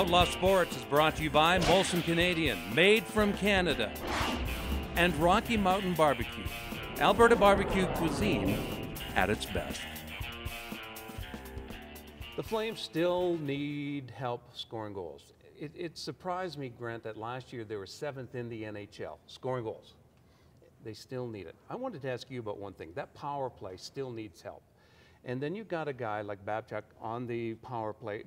Outlaw Sports is brought to you by Molson Canadian, made from Canada, and Rocky Mountain Barbecue, Alberta barbecue cuisine at its best. The Flames still need help scoring goals. It surprised me, Grant, that last year they were 7th in the NHL, scoring goals. They still need it. I wanted to ask you about one thing. That power play still needs help. And then you've got a guy like Babchuk on the power play,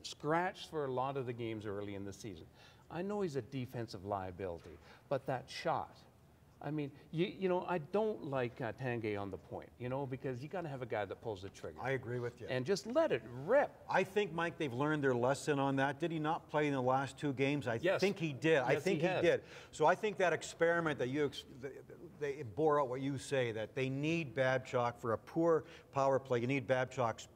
scratched for a lot of the games early in the season. I know he's a defensive liability, but that shot, I mean, you know, I don't like Tanguay on the point, you know, because you got to have a guy that pulls the trigger. I agree with you. And just let it rip. I think, Mike, they've learned their lesson on that. Did he not play in the last 2 games? I think he did. Yes, I think he did. So I think that experiment that they bore out what you say, that they need Babchuk for a poor power play. You need Babchuk's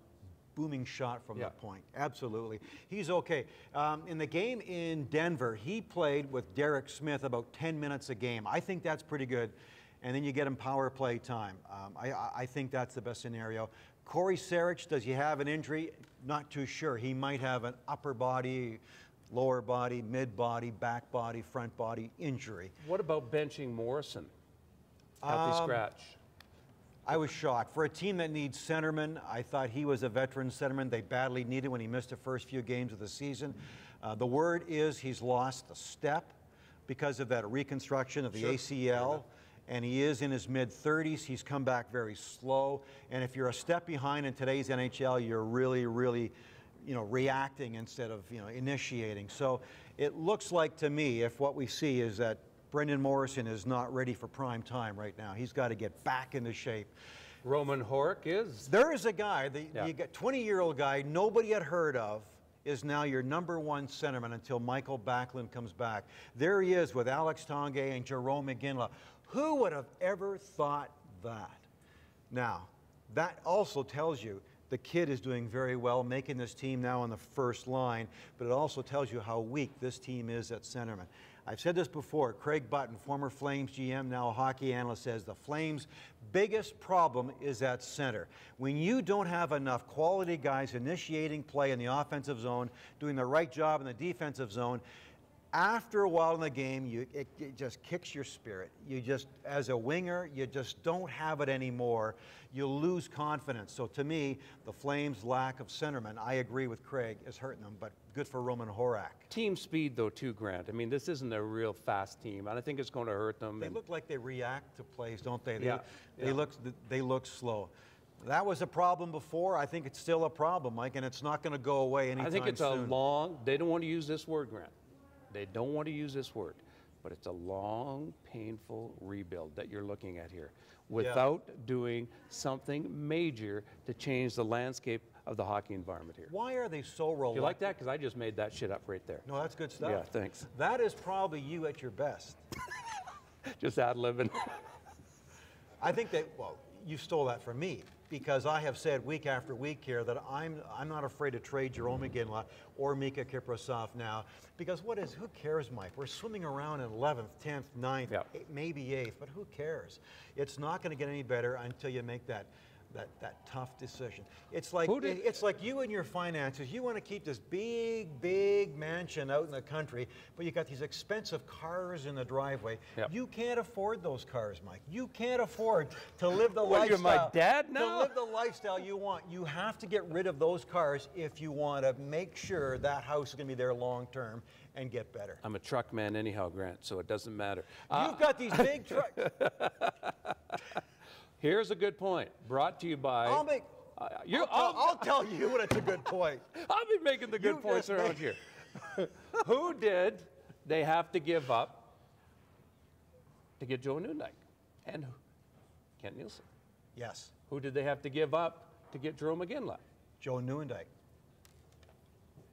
booming shot from the point. Absolutely. He's okay. In the game in Denver, he played with Derek Smith about 10 minutes a game. I think that's pretty good. And then you get him power play time. I think that's the best scenario. Corey Sarich, does he have an injury? Not too sure. He might have an upper body, lower body, mid body, back body, front body injury. What about benching Morrison? Healthy scratch. I was shocked. For a team that needs centermen, I thought he was a veteran centerman they badly needed when he missed the first few games of the season. The word is he's lost a step because of that reconstruction of the ACL, and he is in his mid-30s. He's come back very slow, and if you're a step behind in today's NHL, you're really, really, you know, reacting instead of, you know, initiating. So it looks like to me, if what we see is that Brendan Morrison is not ready for prime time right now. He's got to get back into shape. Roman Horak is? There is a guy, you got 20-year-old guy nobody had heard of, is now your #1 centerman until Michael Backlund comes back. There he is with Alex Tanguay and Jerome McGinley. Who would have ever thought that? Now, that also tells you the kid is doing very well, making this team now on the first line, but it also tells you how weak this team is at centerman. I've said this before. Craig Button, former Flames GM, now a hockey analyst, says the Flames' biggest problem is at center. When you don't have enough quality guys initiating play in the offensive zone, doing the right job in the defensive zone, after a while in the game, it just kicks your spirit. You just, as a winger, you just don't have it anymore. You lose confidence. So to me, the Flames' lack of centermen, I agree with Craig, is hurting them, but good for Roman Horak. Team speed, though, too, Grant. I mean, this isn't a real fast team, and I think it's going to hurt them. They look like they react to plays, don't they? They look slow. That was a problem before. I think it's still a problem, Mike, and it's not going to go away anytime soon. I think it's a long, they don't want to use this word, Grant. They don't want to use this word, but it's a long, painful rebuild that you're looking at here without doing something major to change the landscape of the hockey environment here. Why are they so reluctant? You like that? Because I just made that shit up right there. No, that's good stuff. Yeah, thanks. That is probably you at your best. Just ad-libbing. I think that, well, you stole that from me, because I have said week after week here that I'm not afraid to trade Jerome McGinley or Mika Kiprasov now, because who cares, Mike? We're swimming around in 11th, 10th, 9th, maybe 8th, but who cares? It's not going to get any better until you make that tough decision. It's like you and your finances. You want to keep this big mansion out in the country, but you got these expensive cars in the driveway. You can't afford those cars, Mike. You can't afford to live the lifestyle. You're my dad now? To live the lifestyle you want. You have to get rid of those cars if you want to make sure that house is going to be there long term and get better. I'm a truck man anyhow, Grant, so it doesn't matter. You've got these big trucks. Here's a good point, brought to you by... I'll tell you when it's a good point. I'll be making the good points around here. Who did they have to give up to get Joe Nundyk? And Kent Nielsen. Yes. Who did they have to give up to get Jerome McGinley? Joe Nundyk.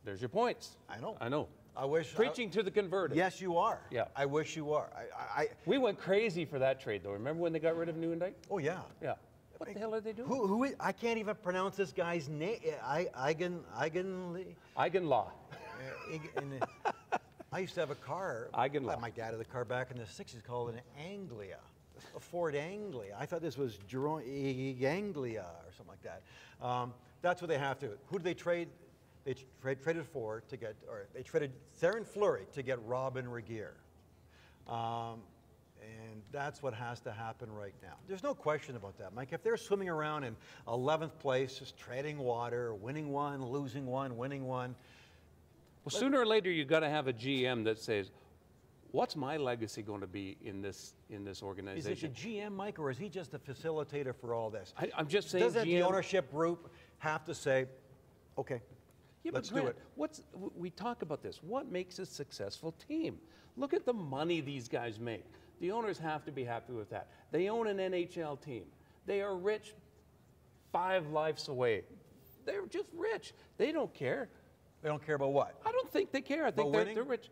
There's your points. I know. I know. I wish. Preaching to the converted. Yes, you are. Yeah. I wish you are. We went crazy for that trade, though. Remember when they got rid of Nundyk? Oh, yeah. Yeah. What the hell are they doing? I can't even pronounce this guy's name. Eigenlaw. I used to have a car. Eigenlaw. My dad had a car back in the 60s called an Anglia, a Ford Anglia. I thought this was Jerome Anglia or something like that. That's what they have to. Who do they trade? they traded Theoren Fleury to get Robin Regeer. And that's what has to happen right now. There's no question about that, Mike. If they're swimming around in 11th place, just treading water, winning one, losing one, winning one. Well, sooner or later, you've got to have a GM that says, what's my legacy going to be in this organization? Is it the GM, Mike, or is he just a facilitator for all this? I'm just saying Doesn't the ownership group have to say, okay, yeah, let's Grant, do it? We talk about this. What makes a successful team? Look at the money these guys make. The owners have to be happy with that. They own an NHL team. They are rich 5 lives away. They're just rich. They don't care. They don't care about what? I don't think they care. I think they're rich.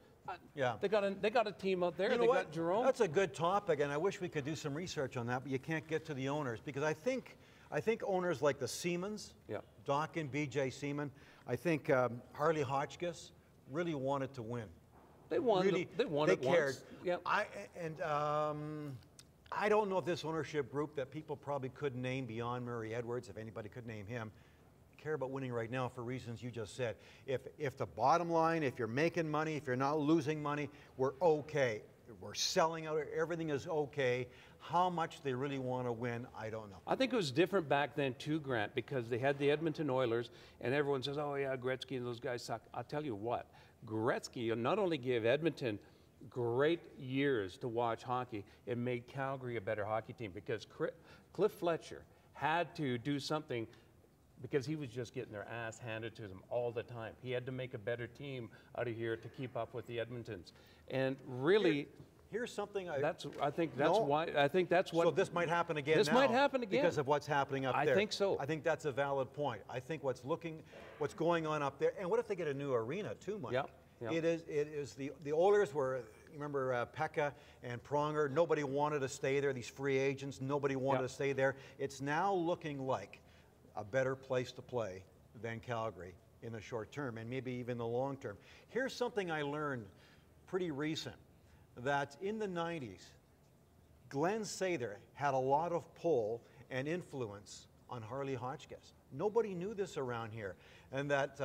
Yeah. They got a team out there. You know they what? got Jerome. That's a good topic, and I wish we could do some research on that, but you can't get to the owners because I think owners like the Siemens, Yeah. Doc and BJ Seaman, I think Harley Hotchkiss really wanted to win. They won. Really, they won they it cared. once. Yep. I don't know if this ownership group that people probably couldn't name beyond Murray Edwards, if anybody could name him, care about winning right now for reasons you just said. If the bottom line, if you're making money, if you're not losing money, we're okay. We're selling out, everything is okay. How much they really want to win, I don't know. I think it was different back then too, Grant, because they had the Edmonton Oilers, and everyone says, oh yeah, Gretzky and those guys suck. I'll tell you what, Gretzky not only gave Edmonton great years to watch hockey, it made Calgary a better hockey team because Cliff Fletcher had to do something because he was just getting their ass handed to him all the time. He had to make a better team out of here to keep up with the Edmontons. And really, here's something I think that's what. So this might happen again. This might happen again because of what's happening up there. I think so. I think that's a valid point. I think what's going on up there, and what if they get a new arena too, Mike? Yep. Yep. It is the Oilers were. Remember Pekka and Pronger? Nobody wanted to stay there. These free agents, nobody wanted to stay there. It's now looking like a better place to play than Calgary in the short term, and maybe even the long term. Here's something I learned pretty recent, that in the 90s, Glenn Sather had a lot of pull and influence on Harley Hotchkiss. Nobody knew this around here, and that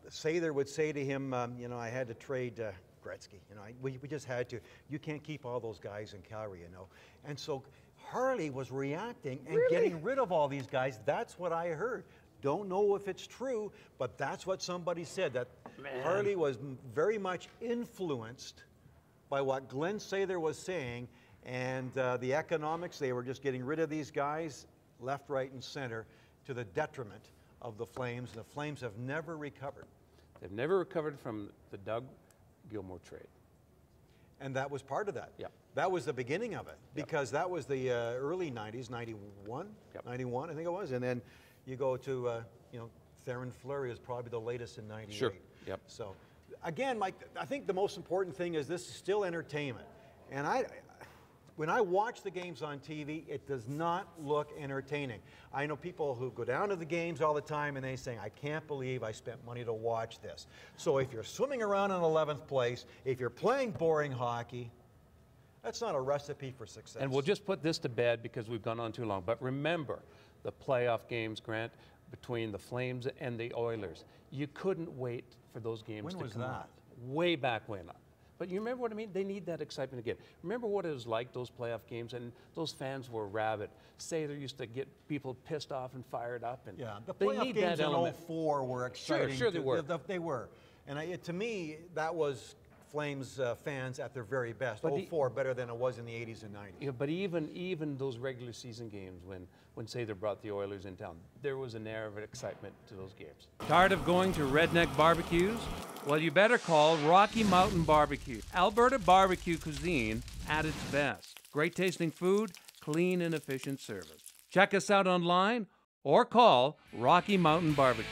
Sather would say to him, I had to trade Gretzky. We just had to. You can't keep all those guys in Calgary, And so Harley was reacting and getting rid of all these guys. That's what I heard. Don't know if it's true, but that's what somebody said, that Harley was very much influenced by what Glenn Sather was saying, and the economics, they were just getting rid of these guys left, right, and center to the detriment of the Flames. The Flames have never recovered. They've never recovered from the Doug Gilmour trade. And that was part of that. Yeah. That was the beginning of it, because that was the early 90s, 91, 91, I think it was. And then you go to, Theoren Fleury is probably the latest in 98. Sure. Yep. So, again, Mike, I think the most important thing is this is still entertainment. And when I watch the games on TV, it does not look entertaining. I know people who go down to the games all the time and they say, I can't believe I spent money to watch this. So if you're swimming around in 11th place, if you're playing boring hockey, that's not a recipe for success. And we'll just put this to bed because we've gone on too long. But remember the playoff games, Grant, between the Flames and the Oilers. You couldn't wait for those games to come. When was that? Way back when. But you remember what I mean? They need that excitement again. Remember what it was like, those playoff games, and those fans were rabid. Sather used to get people pissed off and fired up. And yeah, the they playoff need games that in element. 04 were exciting. Sure they were. They were. And to me, that was Flames fans at their very best. But 04 better than it was in the 80s and 90s. Yeah, but even those regular season games when Sather brought the Oilers in town, there was an air of excitement to those games. Tired of going to redneck barbecues? Well, you better call Rocky Mountain Barbecue. Alberta barbecue cuisine at its best. Great tasting food, clean and efficient service. Check us out online or call Rocky Mountain Barbecue.